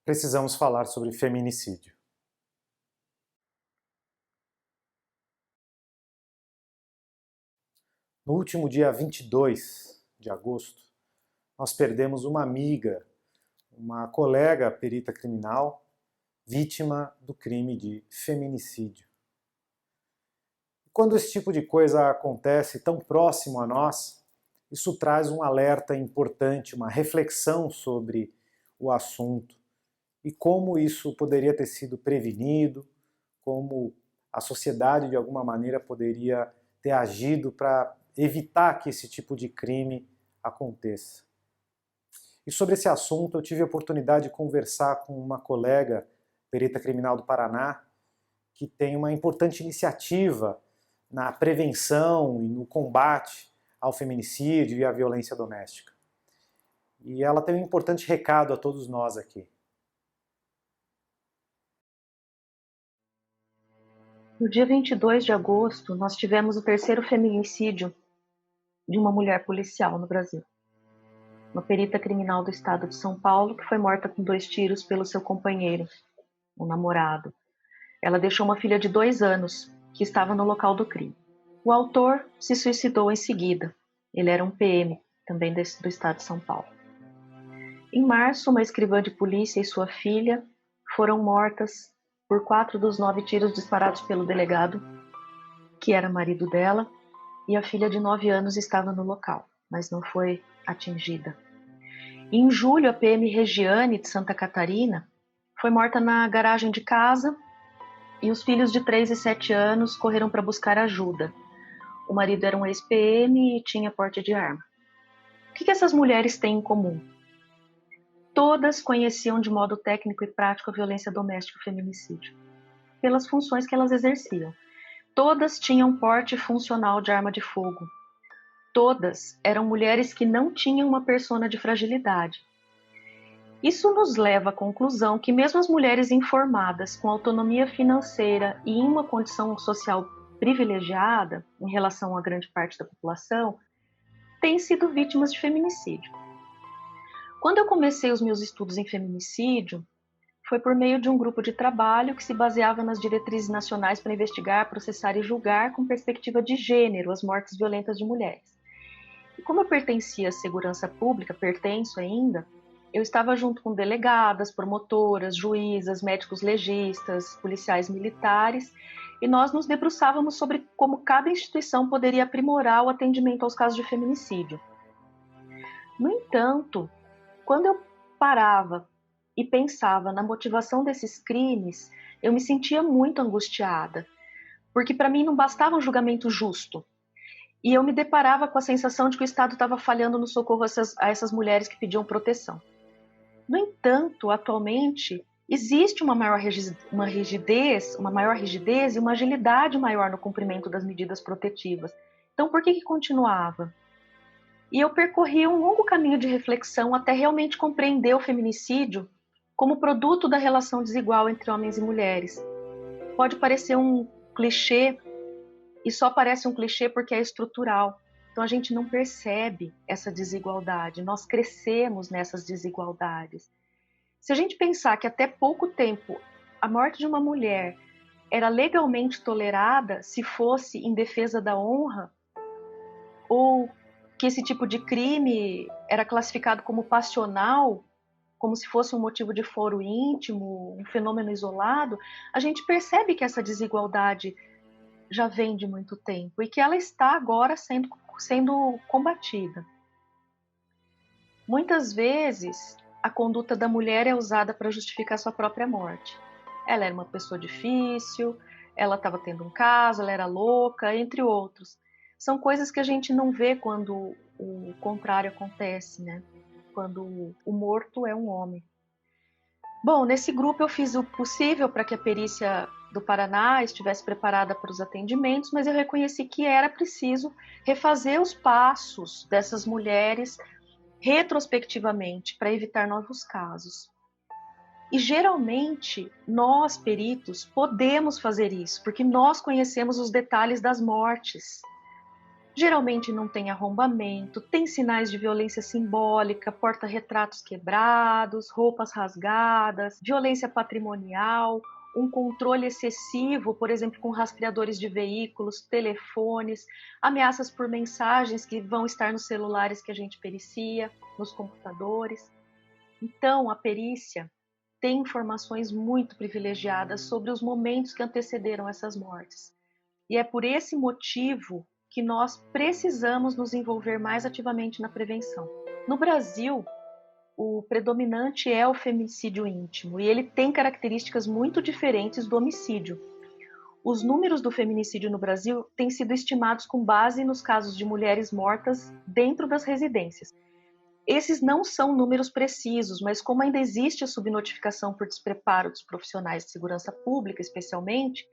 precisamos falar sobre feminicídio. No último dia 22 de agosto, nós perdemos uma amiga, uma colega perita criminal, vítima do crime de feminicídio. Quando esse tipo de coisa acontece tão próximo a nós, isso traz um alerta importante, uma reflexão sobre o assunto e como isso poderia ter sido prevenido, como a sociedade de alguma maneira poderia ter agido para evitar que esse tipo de crime aconteça. E sobre esse assunto eu tive a oportunidade de conversar com uma colega perita criminal do Paraná que tem uma importante iniciativa na prevenção e no combate ao feminicídio e à violência doméstica. E ela tem um importante recado a todos nós aqui. No dia 22 de agosto, nós tivemos o terceiro feminicídio de uma mulher policial no Brasil. Uma perita criminal do estado de São Paulo que foi morta com 2 tiros pelo seu companheiro, o namorado. Ela deixou uma filha de 2 anos, que estava no local do crime. O autor se suicidou em seguida. Ele era um PM, também do estado de São Paulo. Em março, uma escrivã de polícia e sua filha foram mortas por 4 dos 9 tiros disparados pelo delegado, que era marido dela, e a filha de 9 anos estava no local, mas não foi atingida. Em julho, a PM Regiane, de Santa Catarina, foi morta na garagem de casa e os filhos de 3 e 7 anos correram para buscar ajuda. O marido era um ex-PM e tinha porte de arma. O que essas mulheres têm em comum? Todas conheciam de modo técnico e prático a violência doméstica e o feminicídio, pelas funções que elas exerciam. Todas tinham porte funcional de arma de fogo. Todas eram mulheres que não tinham uma persona de fragilidade. Isso nos leva à conclusão que mesmo as mulheres informadas, com autonomia financeira e em uma condição social privilegiada em relação a grande parte da população, têm sido vítimas de feminicídio. Quando eu comecei os meus estudos em feminicídio, foi por meio de um grupo de trabalho que se baseava nas diretrizes nacionais para investigar, processar e julgar com perspectiva de gênero as mortes violentas de mulheres. E como eu pertencia à segurança pública, pertenço ainda, eu estava junto com delegadas, promotoras, juízas, médicos legistas, policiais militares, e nós nos debruçávamos sobre como cada instituição poderia aprimorar o atendimento aos casos de feminicídio. No entanto, quando eu parava e pensava na motivação desses crimes, eu me sentia muito angustiada, porque para mim não bastava um julgamento justo. E eu me deparava com a sensação de que o Estado estava falhando no socorro a essas mulheres que pediam proteção. No entanto, atualmente, existe uma maior rigidez e uma agilidade maior no cumprimento das medidas protetivas. Então, por que continuava? E eu percorri um longo caminho de reflexão até realmente compreender o feminicídio como produto da relação desigual entre homens e mulheres. Pode parecer um clichê, e só parece um clichê porque é estrutural. Então a gente não percebe essa desigualdade, nós crescemos nessas desigualdades. Se a gente pensar que até pouco tempo a morte de uma mulher era legalmente tolerada se fosse em defesa da honra, ou que esse tipo de crime era classificado como passional, como se fosse um motivo de foro íntimo, um fenômeno isolado, a gente percebe que essa desigualdade já vem de muito tempo e que ela está agora sendo combatida. Muitas vezes, a conduta da mulher é usada para justificar sua própria morte. Ela era uma pessoa difícil, ela estava tendo um caso, ela era louca, entre outros. São coisas que a gente não vê quando o contrário acontece, né? Quando o morto é um homem. Bom, nesse grupo eu fiz o possível para que a perícia do Paraná estivesse preparada para os atendimentos, mas eu reconheci que era preciso refazer os passos dessas mulheres retrospectivamente para evitar novos casos. E geralmente nós, peritos, podemos fazer isso, porque nós conhecemos os detalhes das mortes. Geralmente não tem arrombamento, tem sinais de violência simbólica, porta-retratos quebrados, roupas rasgadas, violência patrimonial, um controle excessivo, por exemplo, com rastreadores de veículos, telefones, ameaças por mensagens que vão estar nos celulares que a gente pericia, nos computadores. Então, a perícia tem informações muito privilegiadas sobre os momentos que antecederam essas mortes. E é por esse motivo que nós precisamos nos envolver mais ativamente na prevenção. No Brasil, o predominante é o feminicídio íntimo e ele tem características muito diferentes do homicídio. Os números do feminicídio no Brasil têm sido estimados com base nos casos de mulheres mortas dentro das residências. Esses não são números precisos, mas como ainda existe a subnotificação por despreparo dos profissionais de segurança pública, especialmente,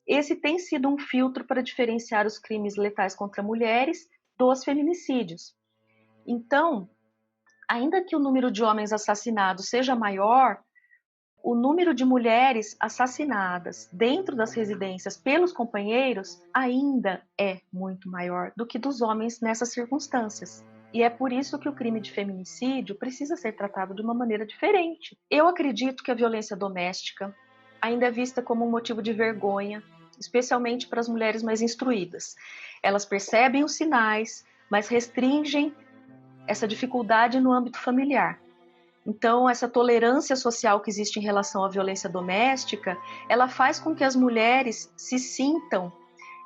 esse tem sido um filtro para diferenciar os crimes letais contra mulheres dos feminicídios. Então, ainda que o número de homens assassinados seja maior, o número de mulheres assassinadas dentro das residências pelos companheiros ainda é muito maior do que dos homens nessas circunstâncias. E é por isso que o crime de feminicídio precisa ser tratado de uma maneira diferente. Eu acredito que a violência doméstica ainda é vista como um motivo de vergonha, especialmente para as mulheres mais instruídas. Elas percebem os sinais, mas restringem essa dificuldade no âmbito familiar. Então, essa tolerância social que existe em relação à violência doméstica, ela faz com que as mulheres se sintam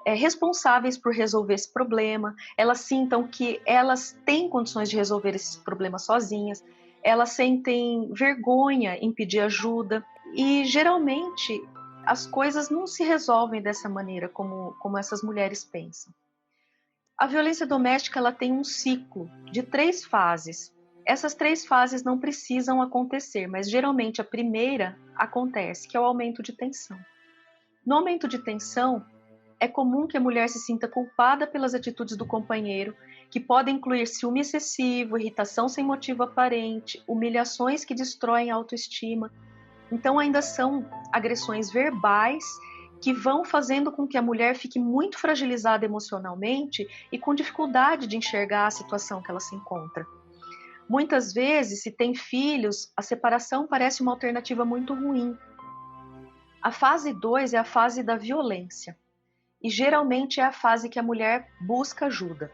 responsáveis por resolver esse problema, elas sintam que elas têm condições de resolver esses problemas sozinhas, elas sentem vergonha em pedir ajuda e, geralmente, as coisas não se resolvem dessa maneira como essas mulheres pensam. A violência doméstica ela tem um ciclo de 3 fases. Essas 3 fases não precisam acontecer, mas geralmente a primeira acontece, que é o aumento de tensão. No aumento de tensão, é comum que a mulher se sinta culpada pelas atitudes do companheiro, que podem incluir ciúme excessivo, irritação sem motivo aparente, humilhações que destroem a autoestima. Então ainda são agressões verbais que vão fazendo com que a mulher fique muito fragilizada emocionalmente e com dificuldade de enxergar a situação que ela se encontra. Muitas vezes, se tem filhos, a separação parece uma alternativa muito ruim. A fase 2 é a fase da violência. E geralmente é a fase que a mulher busca ajuda.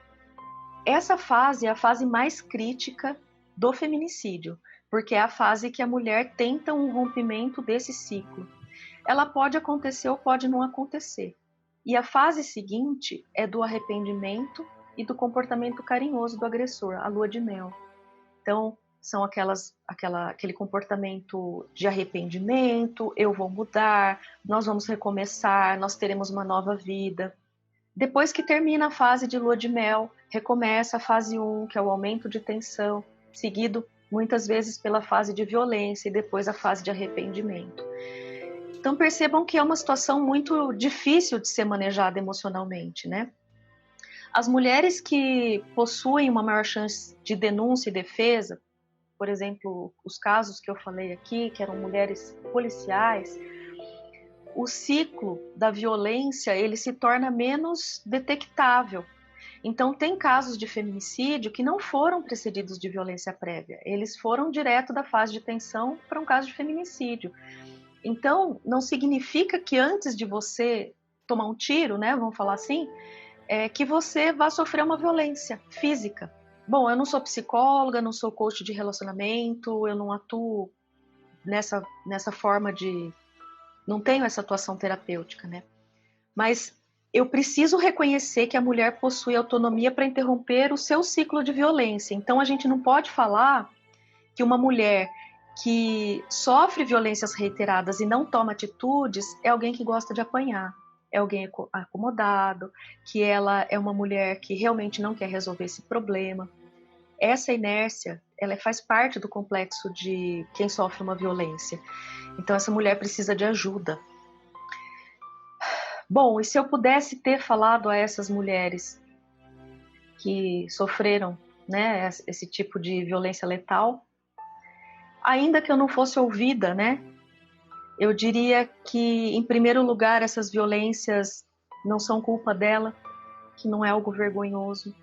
Essa fase é a fase mais crítica do feminicídio, porque é a fase que a mulher tenta um rompimento desse ciclo. Ela pode acontecer ou pode não acontecer. E a fase seguinte é do arrependimento e do comportamento carinhoso do agressor, a lua de mel. Então, são aquele comportamento de arrependimento, eu vou mudar, nós vamos recomeçar, nós teremos uma nova vida. Depois que termina a fase de lua de mel, recomeça a fase 1, que é o aumento de tensão, seguido muitas vezes pela fase de violência e depois a fase de arrependimento. Então percebam que é uma situação muito difícil de ser manejada emocionalmente, né? As mulheres que possuem uma maior chance de denúncia e defesa, por exemplo, os casos que eu falei aqui, que eram mulheres policiais, o ciclo da violência ele se torna menos detectável. Então, tem casos de feminicídio que não foram precedidos de violência prévia, eles foram direto da fase de tensão para um caso de feminicídio. Então, não significa que antes de você tomar um tiro, né, vamos falar assim, que você vai sofrer uma violência física. Bom, eu não sou psicóloga, não sou coach de relacionamento, eu não atuo nessa forma de... Não tenho essa atuação terapêutica, né? Mas eu preciso reconhecer que a mulher possui autonomia para interromper o seu ciclo de violência. Então, a gente não pode falar que uma mulher que sofre violências reiteradas e não toma atitudes é alguém que gosta de apanhar, é alguém acomodado, que ela é uma mulher que realmente não quer resolver esse problema. Essa inércia, ela faz parte do complexo de quem sofre uma violência. Então, essa mulher precisa de ajuda. Bom, e se eu pudesse ter falado a essas mulheres que sofreram, né, esse tipo de violência letal, ainda que eu não fosse ouvida, né, eu diria que, em primeiro lugar, essas violências não são culpa dela, que não é algo vergonhoso.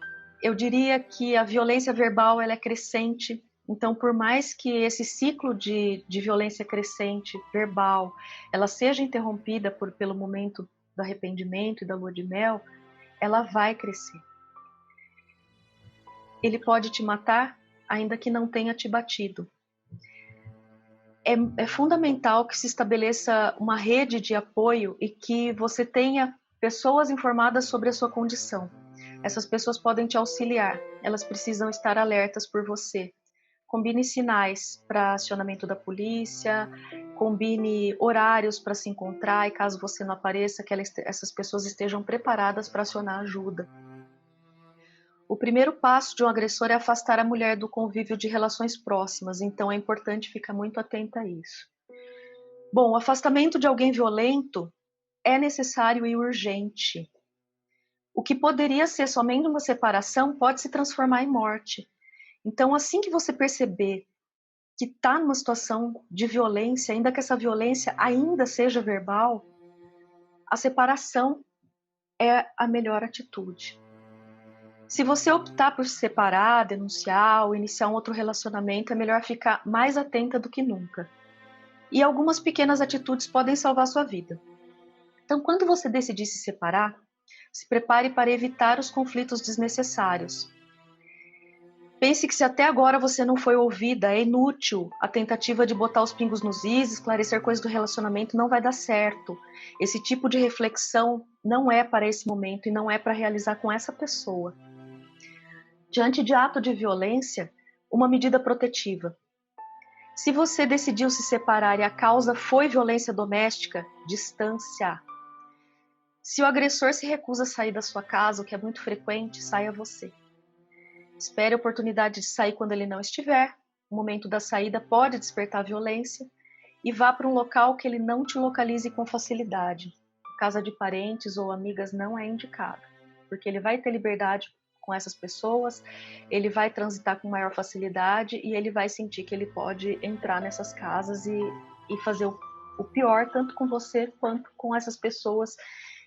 Eu diria que a violência verbal ela é crescente, então por mais que esse ciclo de violência crescente verbal ela seja interrompida pelo momento do arrependimento e da lua de mel, ela vai crescer. Ele pode te matar ainda que não tenha te batido. É fundamental que se estabeleça uma rede de apoio e que você tenha pessoas informadas sobre a sua condição. Essas pessoas podem te auxiliar, elas precisam estar alertas por você. Combine sinais para acionamento da polícia, combine horários para se encontrar e caso você não apareça, que essas pessoas estejam preparadas para acionar ajuda. O primeiro passo de um agressor é afastar a mulher do convívio de relações próximas, então é importante ficar muito atenta a isso. Bom, o afastamento de alguém violento é necessário e urgente. O que poderia ser somente uma separação pode se transformar em morte. Então, assim que você perceber que está numa situação de violência, ainda que essa violência ainda seja verbal, a separação é a melhor atitude. Se você optar por se separar, denunciar ou iniciar um outro relacionamento, é melhor ficar mais atenta do que nunca. E algumas pequenas atitudes podem salvar sua vida. Então, quando você decidir se separar, se prepare para evitar os conflitos desnecessários. Pense que se até agora você não foi ouvida, é inútil a tentativa de botar os pingos nos is, esclarecer coisas do relacionamento, não vai dar certo. Esse tipo de reflexão não é para esse momento e não é para realizar com essa pessoa. Diante de ato de violência, uma medida protetiva. Se você decidiu se separar e a causa foi violência doméstica, distância. Se o agressor se recusa a sair da sua casa, o que é muito frequente, saia você. Espere a oportunidade de sair quando ele não estiver. O momento da saída pode despertar violência e vá para um local que ele não te localize com facilidade. Casa de parentes ou amigas não é indicado, porque ele vai ter liberdade com essas pessoas, ele vai transitar com maior facilidade e ele vai sentir que ele pode entrar nessas casas e fazer o pior, tanto com você quanto com essas pessoas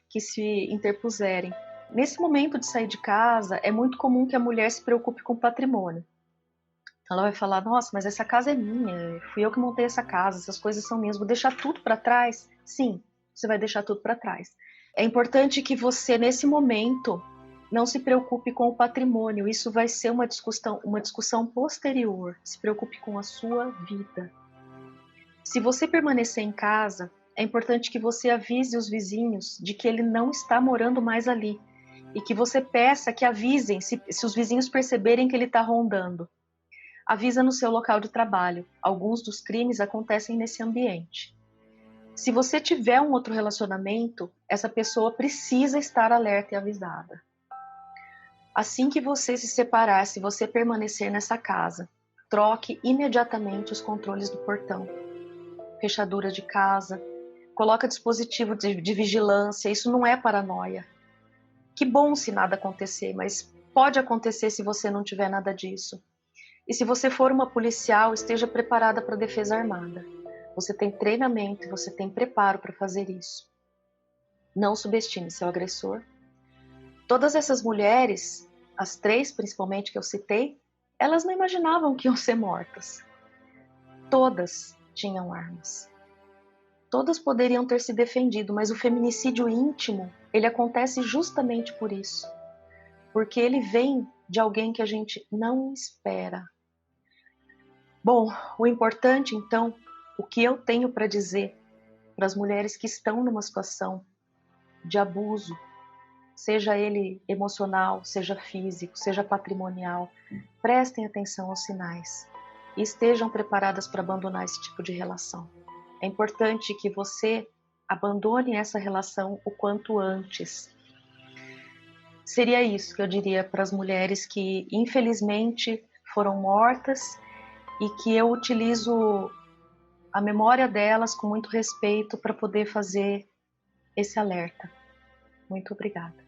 que se interpuserem. Nesse momento de sair de casa, é muito comum que a mulher se preocupe com o patrimônio. Ela vai falar, nossa, mas essa casa é minha, fui eu que montei essa casa, essas coisas são minhas, vou deixar tudo para trás? Sim, você vai deixar tudo para trás. É importante que você, nesse momento, não se preocupe com o patrimônio, isso vai ser uma discussão posterior. Se preocupe com a sua vida. Se você permanecer em casa, é importante que você avise os vizinhos de que ele não está morando mais ali e que você peça que avisem se os vizinhos perceberem que ele está rondando. Avisa no seu local de trabalho. Alguns dos crimes acontecem nesse ambiente. Se você tiver um outro relacionamento, essa pessoa precisa estar alerta e avisada. Assim que você se separar, se você permanecer nessa casa, troque imediatamente os controles do portão, fechadura de casa, coloca dispositivo de vigilância, isso não é paranoia. Que bom se nada acontecer, mas pode acontecer se você não tiver nada disso. E se você for uma policial, esteja preparada para a defesa armada. Você tem treinamento, você tem preparo para fazer isso. Não subestime seu agressor. Todas essas mulheres, as 3 principalmente que eu citei, elas não imaginavam que iam ser mortas. Todas tinham armas. Todas poderiam ter se defendido, mas o feminicídio íntimo, ele acontece justamente por isso. Porque ele vem de alguém que a gente não espera. Bom, o importante então, o que eu tenho para dizer para as mulheres que estão numa situação de abuso, seja ele emocional, seja físico, seja patrimonial, prestem atenção aos sinais e estejam preparadas para abandonar esse tipo de relação. É importante que você abandone essa relação o quanto antes. Seria isso que eu diria para as mulheres que infelizmente foram mortas e que eu utilizo a memória delas com muito respeito para poder fazer esse alerta. Muito obrigada.